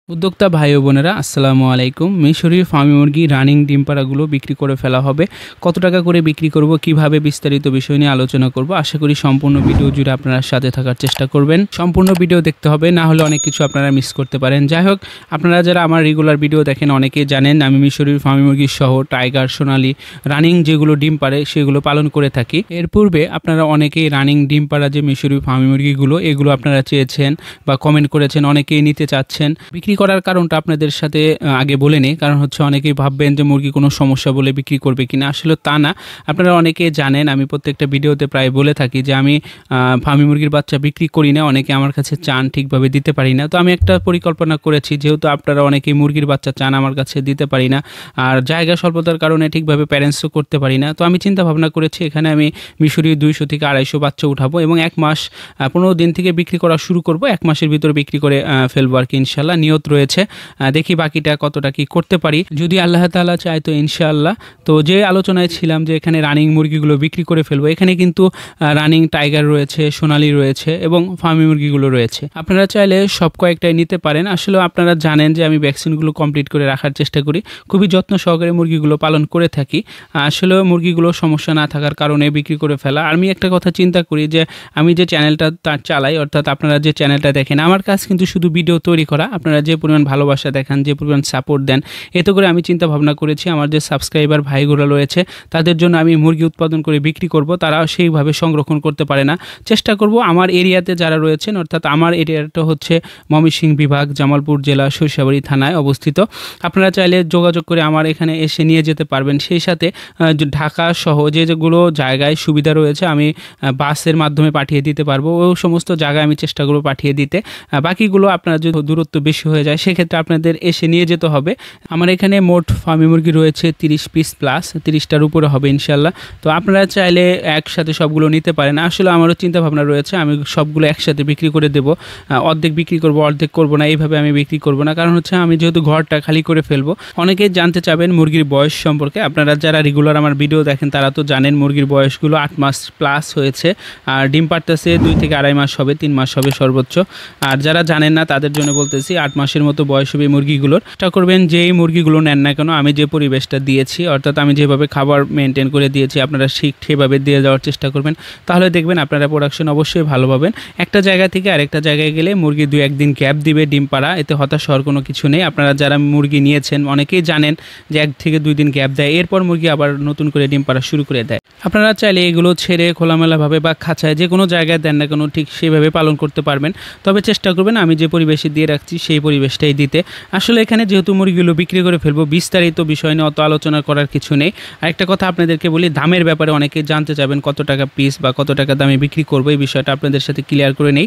উদ্যোক্তা ভাই ও বোনেরা আসসালামু আলাইকুম। মিশরীয় ফার্মি মুরগি রানিং ডিম পাড়াগুলো বিক্রি করে ফেলা হবে। কত টাকা করে বিক্রি করব, কিভাবে বিস্তারিত বিষয় নিয়ে আলোচনা করব। আশা করি সম্পূর্ণ ভিডিও জুড়ে আপনারা সাথে থাকার চেষ্টা করবেন। সম্পূর্ণ ভিডিও দেখতে হবে, না হলে অনেক কিছু আপনারা মিস করতে পারেন। যাই হোক, আপনারা যারা আমার রেগুলার ভিডিও দেখেন অনেকেই জানেন আমি মিশরীয় ফার্মি মুরগি সহ টাইগার, সোনালি রানিং যেগুলো ডিম পাড়ে সেগুলো পালন করে থাকি। এর পূর্বে আপনারা অনেকেই রানিং ডিম পাড়া যে মিশরীয় ফার্মি মুরগিগুলো এগুলো আপনারা চেয়েছেন বা কমেন্ট করেছেন, অনেকেই নিতে চাচ্ছেন। বিক্রি করার কারণটা আপনাদের সাথে আগে বলে নিই, কারণ হচ্ছে অনেকেই ভাববেন যে মুরগি কোনো সমস্যা বলে বিক্রি করবে কিনা। আসলে তা না। আপনারা অনেকেই জানেন আমি প্রত্যেকটা ভিডিওতে প্রায় বলে থাকি যে আমি ফার্মি মুরগির বাচ্চা বিক্রি করি না। অনেকে আমার কাছে চান, ঠিকভাবে দিতে পারি না। তো আমি একটা পরিকল্পনা করেছি, যেহেতু আপনারা অনেকেই মুরগির বাচ্চা চান, আমার কাছে দিতে পারি না, আর জায়গা স্বল্পতার কারণে ঠিকভাবে প্যারেন্টসও করতে পারি না। তো আমি চিন্তা ভাবনা করেছি এখানে আমি মিশরীয় 200 থেকে 250 বাচ্চা উঠাবো এবং 1 মাস 15 দিন থেকে বিক্রি করা শুরু করব। 1 মাসের ভিতরে বিক্রি করে ফেলবো আর কি, ইনশাল্লাহ নিয়ত রয়েছে। দেখি বাকিটা কতটা কি করতে পারি, যদি আল্লাহ তাআলা চায় তো ইনশাআল্লাহ। তো যে আলোচনায় ছিলাম যে এখানে রানিং মুরগিগুলো বিক্রি করে ফেলবো, এখানে কিন্তু রানিং টাইগার রয়েছে, সোনালি রয়েছে এবং ফার্মি মুরগিগুলো রয়েছে। আপনারা চাইলে সব কয়েকটাই নিতে পারেন। আসলে আপনারা জানেন যে আমি ভ্যাকসিনগুলো কমপ্লিট করে রাখার চেষ্টা করি, খুবই যত্ন সহকারে মুরগিগুলো পালন করে থাকি। আসলে মুরগিগুলো সমস্যা না থাকার কারণে বিক্রি করে ফেলা। আমি একটা কথা চিন্তা করি যে আমি যে চ্যানেলটা চালাই, অর্থাৎ আপনারা যে চ্যানেলটা দেখেন, আমার কাজ কিন্তু শুধু ভিডিও তৈরি করা। আপনারা যে পরিমাণ ভালোবাসা দেখান, যে পরিমাণ সাপোর্ট দেন, এতে করে আমি চিন্তা ভাবনা করেছি আমার যে সাবস্ক্রাইবার ভাইগুলো রয়েছে তাদের জন্য আমি মুরগি উৎপাদন করে বিক্রি করব। তারা সেইভাবে সংরক্ষণ করতে পারে না। চেষ্টা করব আমার এরিয়াতে যারা রয়েছেন, অর্থাৎ আমার এরিয়াটা হচ্ছে ময়মনসিংহ বিভাগ, জামালপুর জেলা, সরিষাবাড়ি থানায় অবস্থিত। আপনারা চাইলে যোগাযোগ করে আমার এখানে এসে নিয়ে যেতে পারবেন। সেই সাথে ঢাকা সহ যেগুলো জায়গায় সুবিধা রয়েছে আমি বাসের মাধ্যমে পাঠিয়ে দিতে পারবো। ওই সমস্ত জায়গায় আমি চেষ্টা করব পাঠিয়ে দিতে। বাকিগুলো আপনার যদি দূরত্ব বেশি হয়ে যায় সেক্ষেত্রে আপনাদের এসে নিয়ে যেতে হবে। আমার এখানে মোট ফার্মি মুরগি রয়েছে 30 পিস প্লাস, 30টার উপরে হবে ইনশাল্লাহ। তো আপনারা চাইলে একসাথে সবগুলো নিতে পারেন। আসলে আমারও চিন্তা ভাবনা রয়েছে আমি সবগুলো একসাথে বিক্রি করে দেবো। অর্ধেক বিক্রি করব, অর্ধেক করব না, এইভাবে আমি বিক্রি করব না। কারণ হচ্ছে আমি যেহেতু ঘরটা খালি করে ফেলবো। অনেকেই জানতে চাবেন মুরগির বয়স সম্পর্কে। আপনারা যারা রেগুলার আমার ভিডিও দেখেন তারা তো জানেন মুরগির বয়সগুলো 8 মাস প্লাস হয়েছে, আর ডিম পাড়তেছে 2 থেকে 2.5 মাস হবে, 3 মাস হবে সর্বোচ্চ। আর যারা জানেন না তাদের জন্য বলতেছি 8 মাসের মতো বয়স হবে মুরগিগুলোর। চেষ্টা করবেন যেই মুরগিগুলো নেন না কেন আমি যে পরিবেশটা দিয়েছি, অর্থাৎ আমি যেভাবে খাবার মেনটেন করে দিয়েছি, আপনারা ঠিক সেভাবে দিয়ে যাওয়ার চেষ্টা করবেন। তাহলে দেখবেন আপনারা প্রোডাকশন অবশ্যই ভালো পাবেন। একটা জায়গা থেকে আরেকটা জায়গায় গেলে মুরগি 2-1 দিন গ্যাপ দিবে ডিম পাড়া, এতে হতাশ হওয়ার কোনো কিছু নেই। আপনারা যারা মুরগি নিয়েছেন অনেকেই জানেন যে 1 থেকে 2 দিন গ্যাপ দেয়, এরপর মুরগি আবার নতুন করে ডিম পাড়া শুরু করে দেয়। আপনারা চাইলে এগুলো ছেড়ে খোলামেলাভাবে বা খাঁচায় যে কোনো জায়গায় দেন না কেন ঠিক সেভাবে পালন করতে পারবেন। তবে চেষ্টা করবেন আমি যে পরিবেশে দিয়ে রাখছি সেই পরিবেশটাই দিতে। আসলে এখানে যেহেতু মুরগিগুলো বিক্রি করে ফেলবো, বিস্তারিত বিষয় নিয়ে অত আলোচনা করার কিছু নেই। আরেকটা কথা আপনাদেরকে বলি, দামের ব্যাপারে অনেকে জানতে চাবেন কত টাকা পিস বা কত টাকা দামে বিক্রি করবো, এই বিষয়টা আপনাদের সাথে ক্লিয়ার করে নেই।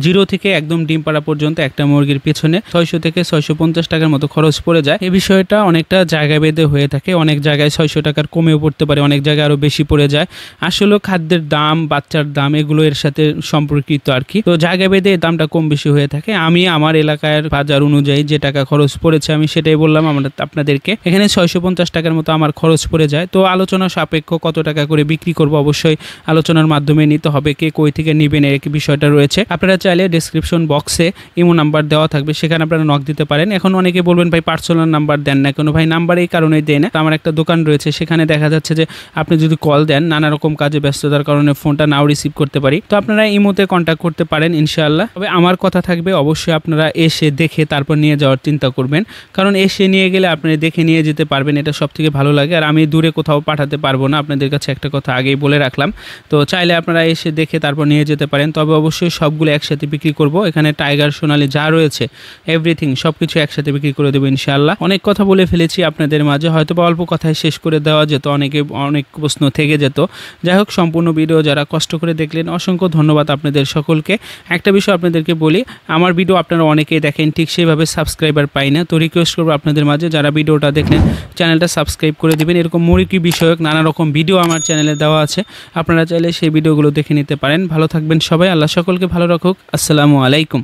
0 থেকে একদম ডিম পাড়া পর্যন্ত একটা মুরগির পেছনে 600 থেকে 650 টাকার মতো খরচ পড়ে যায়। এই বিষয়টা অনেকটা জায়গা ভেদে হয়ে থাকে। অনেক জায়গায় 600 টাকার কমেও পড়তে পারে, অনেক জায়গায় আরও বেশি পড়ে যায়। আসলে খাদ্যের দাম, বাচ্চার দাম এগুলো এর সাথে সম্পর্কিত আর কি। তো জায়গা ভেদে দামটা কম বেশি হয়ে থাকে। আমি আমার এলাকার বাজার অনুযায়ী যে টাকা খরচ পড়েছে আমি সেটাই বললাম আপনাদেরকে। এখানে 650 টাকার মতো আমার খরচ পড়ে যায়। তো আলোচনা সাপেক্ষ কত টাকা করে বিক্রি করব অবশ্যই আলোচনার মাধ্যমে নিতে হবে। কে কই থেকে নেবেন এর কি বিষয়টা রয়েছে। আপনারা চাইলে ডেসক্রিপশন বক্সে ইমো নাম্বার দেওয়া থাকবে, সেখানে আপনারা নক দিতে পারেন। এখন অনেকে বলবেন ভাই পার্সোনাল নাম্বার দেন না কেন? ভাই নাম্বার এই কারণেই দেয় না, আমার একটা দোকান রয়েছে, সেখানে দেখা যাচ্ছে যে আপনি যদি কল দেন নানা রকম কাজে ব্যস্ততার কারণে ফোনটা নাও রিসিভ করতে পারি। তো আপনারা ইমোতে কন্ট্যাক্ট করতে পারেন ইনশাআল্লাহ। তবে আমার কথা থাকবে অবশ্যই আপনারা এসে দেখে তারপর নিয়ে যাওয়ার চিন্তা করবেন, কারণ এসে নিয়ে গেলে আপনি দেখে নিয়ে যেতে পারবেন, এটা সব থেকে ভালো লাগে। আর আমি দূরে কোথাও পাঠাতে পারবো না, আপনাদের কাছে একটা কথা আগেই বলে রাখলাম। তো চাইলে আপনারা এসে দেখে তারপর নিয়ে যেতে পারেন। তবে অবশ্যই সবগুলো একসাথে বিক্রি করব। এখানে টাইগার, সোনালি যা রয়েছে এভরিথিং সবকিছু একসাথে বিক্রি করে দেবো ইনশাআল্লাহ। অনেক কথা বলে ফেলেছি আপনাদের মাঝে, হয়তো বা অল্প কথায় শেষ করে দেওয়া যেত, অনেক প্রশ্ন থেকে যেত। যাই হোক, সম্পূর্ণ ভিডিও যারা কষ্ট করে দেখলেন অসংখ্য ধন্যবাদ আপনাদের সকলকে। একটা বিষয় আপনাদেরকে বলি, আমার ভিডিও আপনারা অনেকেই দেখেন, ঠিক সেভাবে সাবস্ক্রাইবার পাই না। তো রিকোয়েস্ট করবো আপনাদের মাঝে যারা ভিডিওটা দেখলেন চ্যানেলটা সাবস্ক্রাইব করে দিবেন। এরকম মুরগি বিষয়ক নানা রকম ভিডিও আমার চ্যানেলে দেওয়া আছে, আপনারা চাইলে সেই ভিডিওগুলো দেখে নিতে পারেন। ভালো থাকবেন সবাই, আল্লাহ সকলকে ভালো রাখুক। আসসালামু আলাইকুম।